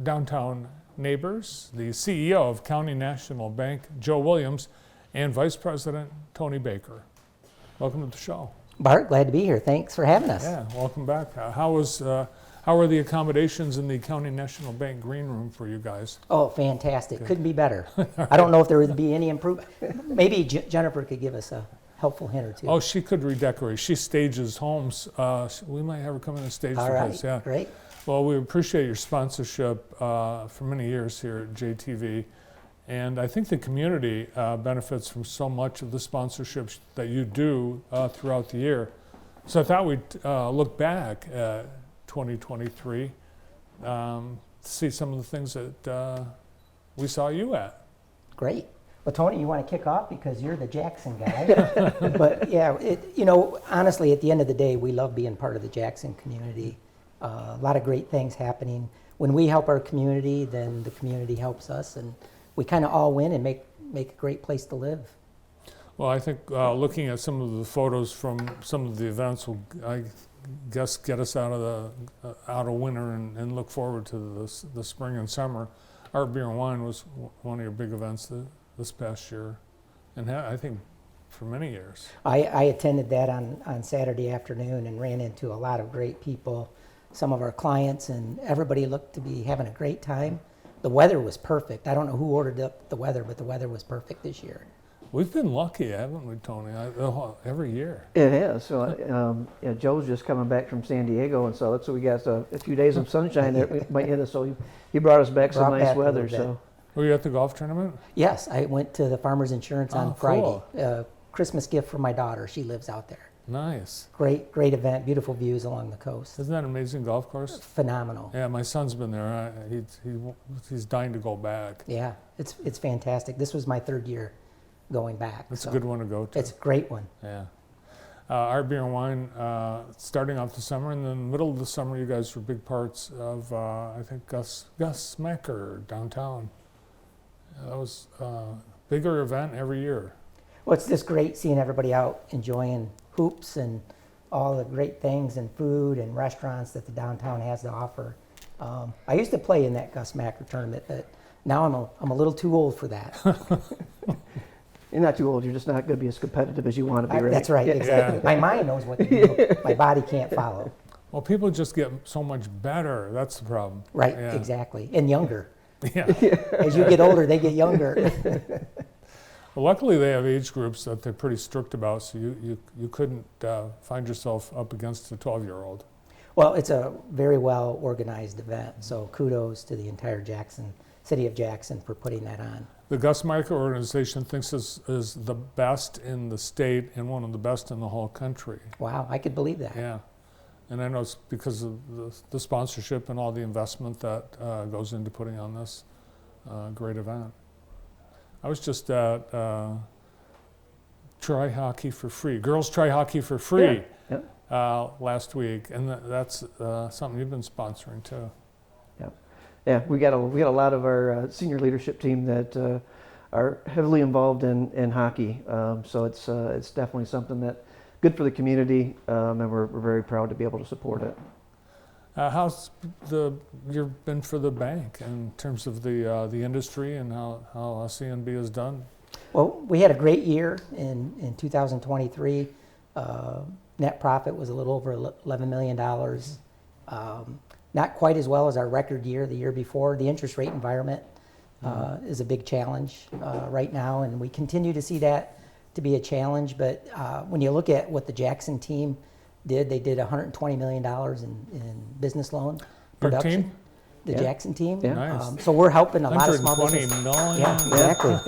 downtown neighbors, the CEO of County National Bank, Joe Williams, and Vice President Tony Baker. Welcome to the show. Bart, glad to be here. Thanks for having us. Yeah, welcome back. How are the accommodations in the County National Bank green room for you guys? Oh, fantastic. Couldn't be better. I don't know if there would be any improvement. Maybe Jennifer could give us a helpful hint or two. Oh, she could redecorate. She stages homes. We might have her come in and stage All for right, us. Yeah. great. Well, we appreciate your sponsorship for many years here at JTV. And I think the community benefits from so much of the sponsorships that you do throughout the year. So I thought we'd look back at 2023, see some of the things that we saw you at. Great. Well, Tony, you want to kick off because you're the Jackson guy. But yeah, honestly, at the end of the day, we love being part of the Jackson community. A lot of great things happening. When we help our community, then the community helps us, and we kind of all win and make a great place to live. Well, I think looking at some of the photos from some of the events will, I guess, get us out of winter and look forward to the spring and summer. Art, Beer, and Wine was one of your big events this past year, and I think for many years. I attended that on Saturday afternoon and ran into a lot of great people, some of our clients, and everybody looked to be having a great time. The weather was perfect. I don't know who ordered up the weather, but the weather was perfect this year. We've been lucky, haven't we, Tony? Every year. It has. So Joe's just coming back from San Diego, and so we got a few days of sunshine that might hit us. So he brought us back some nice weather. So were you at the golf tournament? Yes, I went to the Farmers Insurance on Friday. Cool. Christmas gift for my daughter. She lives out there. Nice. Great event. Beautiful views along the coast. Isn't that an amazing golf course? Phenomenal. Yeah, my son's been there. He's dying to go back. Yeah, it's fantastic. This was my third year going back. It's a good one to go to. It's a great one. Yeah. Art, Beer, and Wine, starting off the summer, and then in the middle of the summer, you guys were big parts of, I think, Gus Smacker downtown. That was a bigger event every year. Well, it's just great seeing everybody out enjoying hoops and all the great things and food and restaurants that the downtown has to offer. I used to play in that Gus Macker tournament, but now I'm a little too old for that. You're not too old. You're just not going to be as competitive as you want to be, right? That's right, exactly. My mind knows what to do. My body can't follow. Well, people just get so much better. That's the problem. Right, yeah. Exactly. And younger. Yeah. As you get older, they get younger. Well, luckily, they have age groups that they're pretty strict about, so you couldn't find yourself up against a 12-year-old. Well, it's a very well organized event, so kudos to the entire city of Jackson for putting that on. The Gus Macker organization thinks this is the best in the state and one of the best in the whole country. Wow, I could believe that. Yeah, and I know it's because of the sponsorship and all the investment that goes into putting on this great event. I was just at Try Hockey for Free. Girls Try Hockey for Free last week, and that's something you've been sponsoring too. Yeah, we got a lot of our senior leadership team that are heavily involved in hockey. So it's definitely something that good for the community, and we're very proud to be able to support it. How's you've been for the bank in terms of the industry and how CNB has done? Well, we had a great year in 2023. Net profit was a little over $11 million. Not quite as well as our record year the year before. The interest rate environment is a big challenge right now, and we continue to see that to be a challenge. But when you look at what the Jackson team did, they did $120 million in business loan production. Team? The Jackson team. Yeah. Nice. So we're helping a lot of small business. $120 million? Yeah, exactly.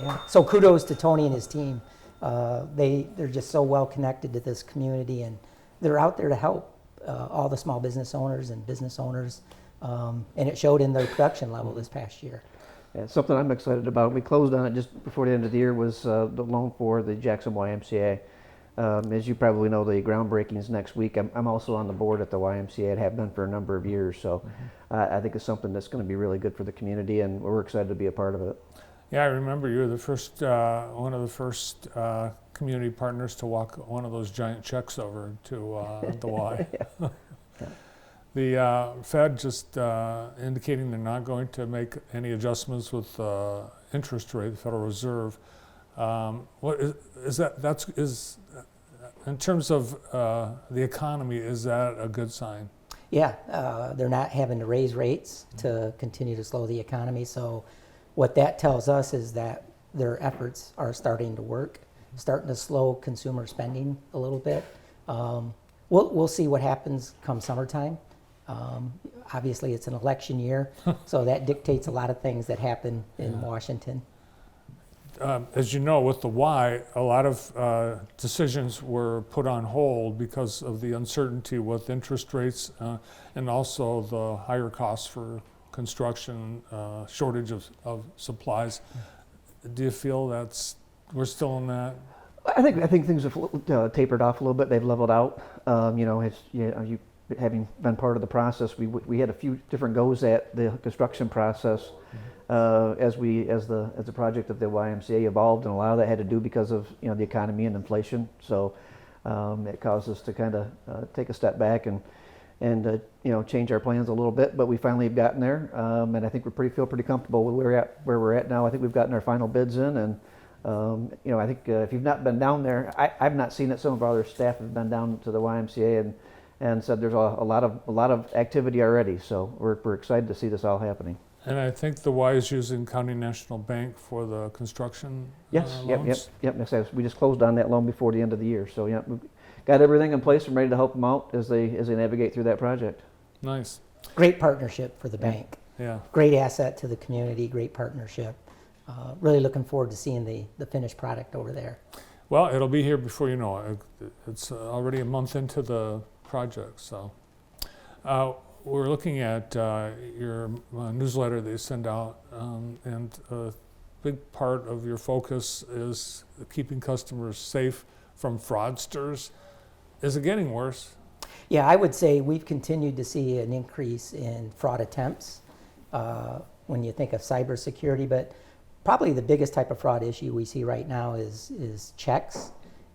Yeah. So kudos to Tony and his team. They're just so well connected to this community, and they're out there to help all the small business owners and business owners, and it showed in their production level this past year. Yeah, something I'm excited about. We closed on it just before the end of the year was the loan for the Jackson YMCA. As you probably know, the groundbreaking is next week. I'm also on the board at the YMCA and have been for a number of years. So I think it's something that's going to be really good for the community, and we're excited to be a part of it. Yeah, I remember you were the first, one of the first community partners to walk one of those giant checks over to the Y. The Fed just indicating they're not going to make any adjustments with interest rate, the Federal Reserve. What is that? Is in terms of the economy, is that a good sign? Yeah, they're not having to raise rates to continue to slow the economy. So what that tells us is that their efforts are starting to work, starting to slow consumer spending a little bit. We'll see what happens come summertime. Obviously, it's an election year, so that dictates a lot of things that happen in Washington. As you know, with the Y, a lot of decisions were put on hold because of the uncertainty with interest rates and also the higher costs for construction, shortage of supplies. Do you feel we're still in that? I think things have tapered off a little bit. They've leveled out. You having been part of the process, we had a few different goes at the construction process as the project of the YMCA evolved, and a lot of that had to do because of the economy and inflation. So it caused us to kind of take a step back and change our plans a little bit. But we finally have gotten there, and I think we feel pretty comfortable with where we're at now. I think we've gotten our final bids in, and I think if you've not been down there, I've not seen it. Some of our other staff have been down to the YMCA and said there's a lot of activity already. So we're excited to see this all happening. And I think the Y is using County National Bank for the construction Yes, loans? yep. We just closed on that loan before the end of the year. So we've got everything in place and ready to help them out as they navigate through that project. Nice. Great partnership for the bank. Yeah. Great asset to the community, great partnership. Really looking forward to seeing the finished product over there. Well, it'll be here before you know it. It's already a month into the project, so. We're looking at your newsletter that you send out, and a big part of your focus is keeping customers safe from fraudsters. Is it getting worse? Yeah, I would say we've continued to see an increase in fraud attempts when you think of cybersecurity, but probably the biggest type of fraud issue we see right now is checks.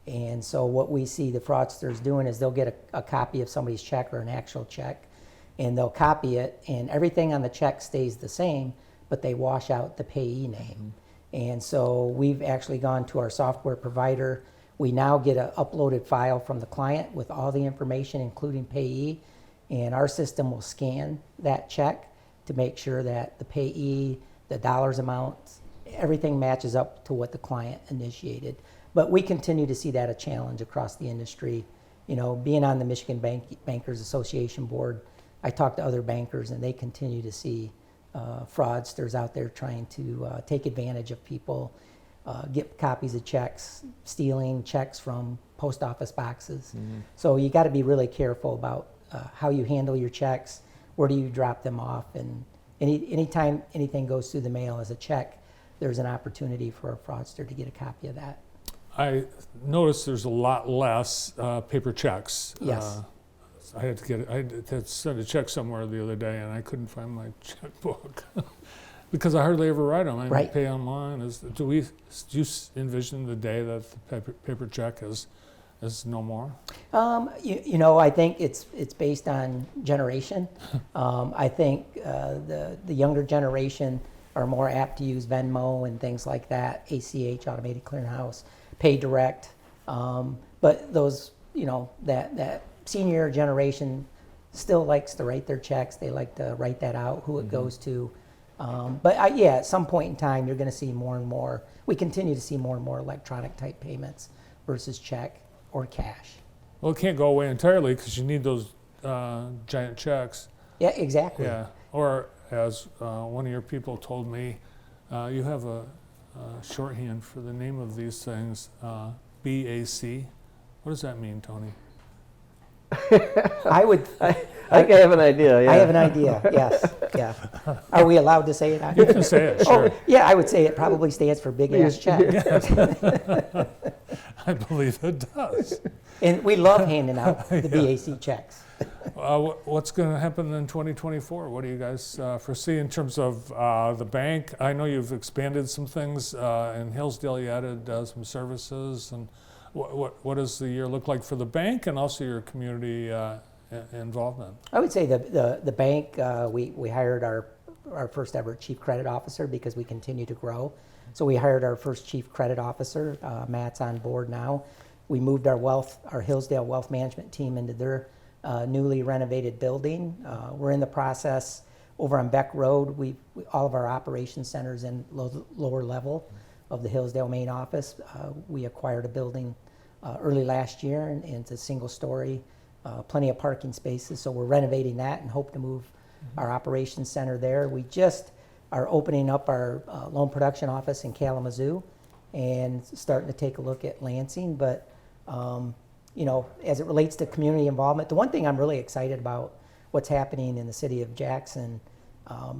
And so what we see the fraudsters doing is they'll get a copy of somebody's check or an actual check, and they'll copy it, and everything on the check stays the same, but they wash out the payee name. And so we've actually gone to our software provider. We now get an uploaded file from the client with all the information, including payee, and our system will scan that check to make sure that the payee, the dollars amount, everything matches up to what the client initiated. But we continue to see that a challenge across the industry. Being on the Michigan Bankers Association board, I talk to other bankers, and they continue to see fraudsters out there trying to take advantage of people, get copies of checks, stealing checks from post office boxes. Mm-hmm. So you got to be really careful about how you handle your checks, where do you drop them off, and anytime anything goes through the mail as a check, there's an opportunity for a fraudster to get a copy of that. I noticed there's a lot less paper checks. Yes. I had to send a check somewhere the other day, and I couldn't find my checkbook because I hardly ever write them. I Right. pay online. Do you envision the day that the paper check is no more? I think it's based on generation. I think the younger generation are more apt to use Venmo and things like that, ACH, Automated Clearinghouse, Pay Direct. But those, that senior generation still likes to write their checks. They like to write that out, who it goes to. But at some point in time, you're going to see more and more. We continue to see more and more electronic type payments versus check or cash. Well, it can't go away entirely because you need those giant checks. Yeah, exactly. Yeah. Or as one of your people told me, you have a shorthand for the name of these things, BAC. What does that mean, Tony? I I have an idea. Yeah. I have an idea. Yes. Yeah. Are we allowed to say it? You can say it, sure. Oh, yeah, I would say it probably stands for big ass check. I believe it does. And we love handing out the BAC checks. What's going to happen in 2024? What do you guys foresee in terms of the bank? I know you've expanded some things in Hillsdale. You added some services, and what does the year look like for the bank and also your community involvement? I would say the bank, we hired our first ever chief credit officer because we continue to grow. So we hired our first chief credit officer. Matt's on board now. We moved our Hillsdale Wealth Management team into their newly renovated building. We're in the process over on Beck Road. All of our operations centers in lower level of the Hillsdale main office. We acquired a building early last year, and it's a single story, plenty of parking spaces. So we're renovating that and hope to move our operations center there. We just are opening up our loan production office in Kalamazoo and starting to take a look at Lansing. But as it relates to community involvement, the one thing I'm really excited about what's happening in the city of Jackson,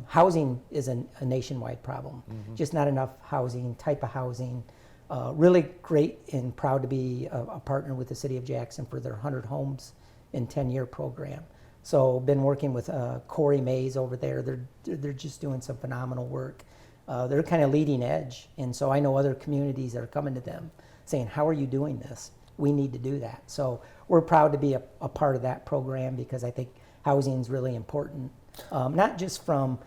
housing is a nationwide problem. Just not enough housing, type of housing. Really great and proud to be a partner with the city of Jackson for their 100 Homes in 10-year program. So been working with Corey Mays over there. They're just doing some phenomenal work. They're kind of leading edge, and so I know other communities that are coming to them saying, how are you doing this? We need to do that. So we're proud to be a part of that program because I think housing is really important, not just from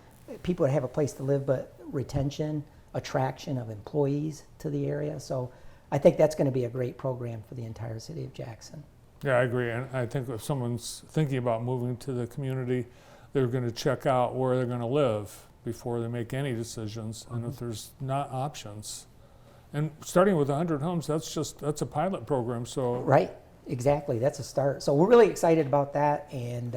people that have a place to live, but retention, attraction of employees to the area. So I think that's going to be a great program for the entire city of Jackson. Yeah, I agree. And I think if someone's thinking about moving to the community, they're going to check out where they're going to live before they make any decisions. And if there's not options, and starting with 100 homes, that's a pilot program. So Right, exactly. That's a start. So we're really excited about that, and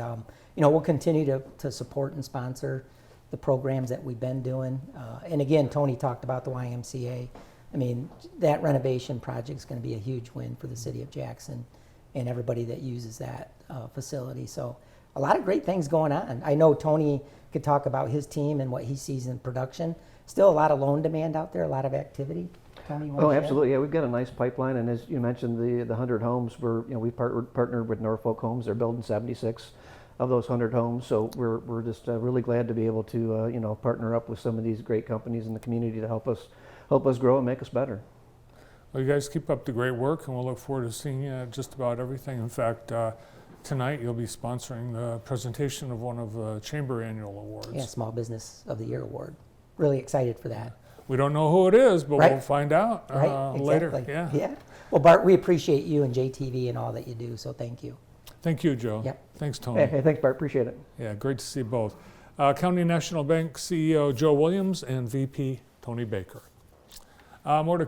we'll continue to support and sponsor the programs that we've been doing. And again, Tony talked about the YMCA. I mean, that renovation project is going to be a huge win for the city of Jackson and everybody that uses that facility. So a lot of great things going on. I know Tony could talk about his team and what he sees in production. Still a lot of loan demand out there, a lot of activity. Tony, you want to share? Absolutely. Yeah, we've got a nice pipeline, and as you mentioned, the 100 homes. We partnered with Norfolk Homes. They're building 76 of those 100 homes. So we're just really glad to be able to partner up with some of these great companies in the community to help us grow and make us better. Well, you guys keep up the great work, and we'll look forward to seeing you at just about everything. In fact, tonight you'll be sponsoring the presentation of one of the Chamber Annual Awards. Yeah, Small Business of the Year award. Really excited for that. We don't know who it is, but Right. we'll find out later. Exactly. Yeah. Well, Bart, we appreciate you and JTV and all that you do, so thank you. Thank you, Joe. Yep. Thanks, Tony. Hey, thanks, Bart. Appreciate it. Yeah, great to see both. County National Bank CEO Joe Williams and VP Tony Baker. More to